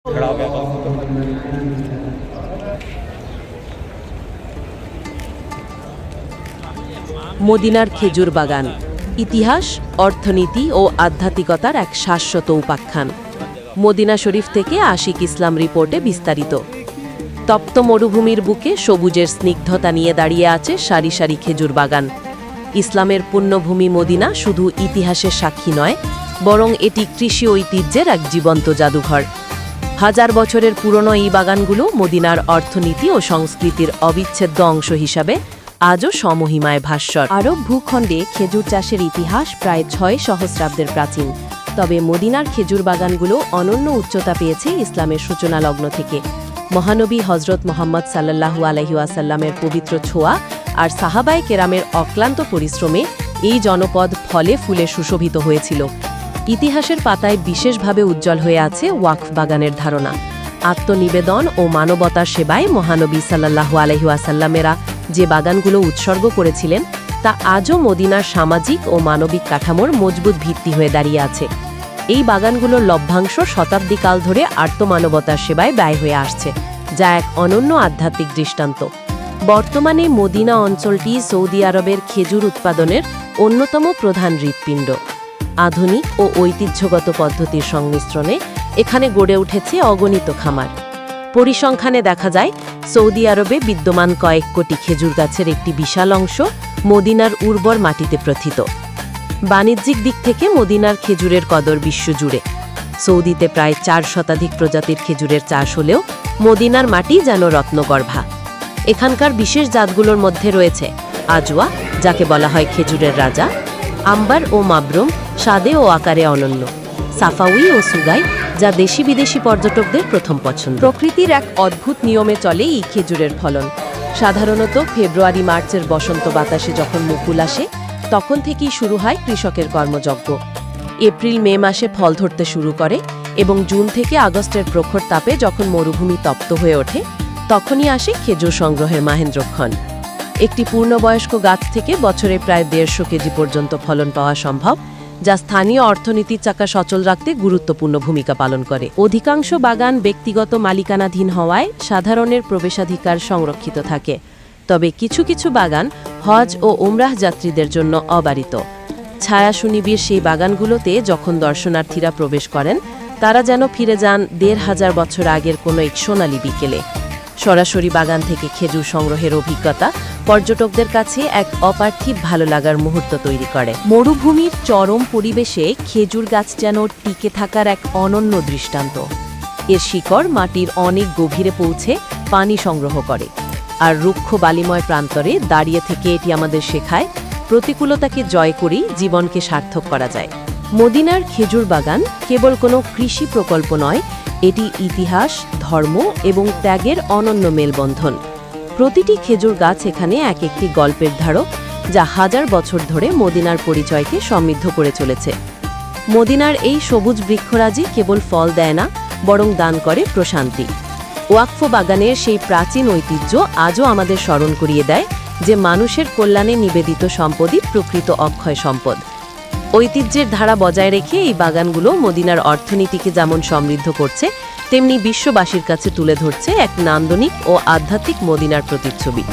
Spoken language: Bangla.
खड़ा हो गया था। মদিনার খেজুর বাগান ইতিহাস, অর্থনীতি ও আধ্যাত্মিকতার এক শাশ্বত উপাখ্যান। মদিনা শরীফ থেকে আশিক ইসলাম রিপোর্টে বিস্তারিত। তপ্ত মরুভূমির বুকে সবুজের স্নিগ্ধতা নিয়ে দাঁড়িয়ে আছে সারি সারি খেজুর বাগান। ইসলামের পুণ্যভূমি মদিনা শুধু ইতিহাসের সাক্ষী নয়, বরং এটি কৃষি ঐতিহ্যের এক জীবন্ত জাদুঘর। হাজার বছরের পুরনো এই বাগানগুলো মদিনার অর্থনীতি ও সংস্কৃতির অবিচ্ছেদ্য অংশ হিসাবে আজও সমহিমায় ভাস্বর। আরব ভূখণ্ডে খেজুর চাষের ইতিহাস প্রায় ৬ সহস্রাব্দের প্রাচীন। তবে মদিনার খেজুর বাগানগুলো অনন্য উচ্চতা পেয়েছে ইসলামের সূচনা লগ্ন থেকে। মহানবী হজরত মোহাম্মদ সাল্লাল্লাহু আলাইহি ওয়াসাল্লামের পবিত্র ছোঁয়া আর সাহাবায়ে কেরামের অক্লান্ত পরিশ্রমে এই জনপদ ফলে ফুলে সুশোভিত হয়েছিল। ইতিহাসের পাতায় বিশেষভাবে উজ্জ্বল হয়ে আছে ওয়াকফ বাগানের ধারণা। আত্মনিবেদন ও মানবতার সেবায় মহানবী সাল্লাল্লাহু আলাইহি ওয়াসাল্লামেরা যে বাগানগুলো উৎসর্গ করেছিলেন তা আজও মদিনার সামাজিক ও মানবিক কাঠামোর মজবুত ভিত্তি হয়ে দাঁড়িয়ে আছে। এই বাগানগুলোর লভ্যাংশ শতাব্দীকাল ধরে আর্তমানবতার সেবায় ব্যয় হয়ে আসছে, যা এক অনন্য আধ্যাত্মিক দৃষ্টান্ত। বর্তমানে মদিনা অঞ্চলটি সৌদি আরবের খেজুর উৎপাদনের অন্যতম প্রধান হৃৎপিণ্ড। আধুনিক ও ঐতিহ্যগত পদ্ধতির সংমিশ্রণে এখানে গড়ে উঠেছে অগণিত খামার। পরিসংখ্যানে দেখা যায় সৌদি আরবে বিদ্যমান কয়েক কোটি খেজুর গাছের একটি বিশাল অংশ মদিনার উর্বর মাটিতে প্রথিত। বাণিজ্যিক দিক থেকে মদিনার খেজুরের কদর বিশ্বজুড়ে। সৌদিতে প্রায় ৪ শতাধিক প্রজাতির খেজুরের চাষ হলেও মদিনার মাটি যেন রত্নগর্ভা। এখানকার বিশেষ জাতগুলোর মধ্যে রয়েছে আজওয়া, যাকে বলা হয় খেজুরের রাজা, আম্বার ও মাবরুম, স্বাদে ও আকারে অনন্য, সাফাউই ও সুগাই, যা দেশি বিদেশি পর্যটকদের প্রথম পছন্দ। প্রকৃতির এক অদ্ভুত নিয়মে চলে এই খেজুরের ফলন। সাধারণত ফেব্রুয়ারি মার্চের বসন্ত বাতাসে যখন মুকুল আসে, তখন থেকেই শুরু হয় কৃষকের কর্মযজ্ঞ। এপ্রিল মে মাসে ফল ধরতে শুরু করে এবং জুন থেকে আগস্টের প্রখর তাপে যখন মরুভূমি তপ্ত হয়ে ওঠে, তখনই আসে খেজুর সংগ্রহের মাহেন্দ্রক্ষণ। একটি পূর্ণবয়স্ক গাছ থেকে বছরে প্রায় ১৫০ কেজি পর্যন্ত ফলন পাওয়া সম্ভব, যা স্থানীয় অর্থনীতির চাকা সচল রাখতে গুরুত্বপূর্ণ ভূমিকা পালন করে। অধিকাংশ বাগান ব্যক্তিগত মালিকানাধীন হওয়ায় সাধারণের প্রবেশাধিকার সংরক্ষিত থাকে। তবে কিছু কিছু বাগান হজ ও উমরাহ যাত্রীদের জন্য অবারিত। ছায়া সুনিবিড় সেই বাগানগুলোতে যখন দর্শনার্থীরা প্রবেশ করেন, তারা যেন ফিরে যান ১৫০০ বছর আগের কোনো এক সোনালী বিকেলে। সরাসরি বাগান থেকে খেজুর সংগ্রহের অভিজ্ঞতা পর্যটকদের কাছে এক অপার্থিব ভালো লাগার মুহূর্ত তৈরি করে। মরুভূমির চরম পরিবেশে খেজুর গাছ যেন টিকে থাকার এক অনন্য দৃষ্টান্ত। এর শিকড় মাটির অনেক গভীরে পৌঁছে পানি সংগ্রহ করে, আর রুক্ষ বালিময় প্রান্তরে দাঁড়িয়ে থেকে এটি আমাদের শেখায় প্রতিকূলতাকে জয় করেই জীবনকে সার্থক করা যায়। মদিনার খেজুর বাগান কেবল কোনো কৃষি প্রকল্প নয়, এটি ইতিহাস, ধর্ম এবং ত্যাগের অনন্য মেলবন্ধন। প্রতিটি খেজুর গাছ এখানে এক একটি গল্পের ধারক, যা হাজার বছর ধরে মদিনার পরিচয়কে সমৃদ্ধ করে চলেছে। মদিনার এই সবুজ বৃক্ষরাজি কেবল ফল দেয় না, বরং দান করে প্রশান্তি। ওয়াকফ বাগানের সেই প্রাচীন ঐতিহ্য আজও আমাদের স্মরণ করিয়ে দেয় যে মানুষের কল্যাণে নিবেদিত সম্পদই প্রকৃত অক্ষয় সম্পদ। ঐতিহ্যের ধারা বজায় রেখে এই বাগানগুলো মদিনার অর্থনীতিকে যেমন সমৃদ্ধ করছে, তেমনি বিশ্ববাসীর কাছে তুলে ধরছে এক নান্দনিক ও আধ্যাত্মিক মদিনার প্রতিচ্ছবি।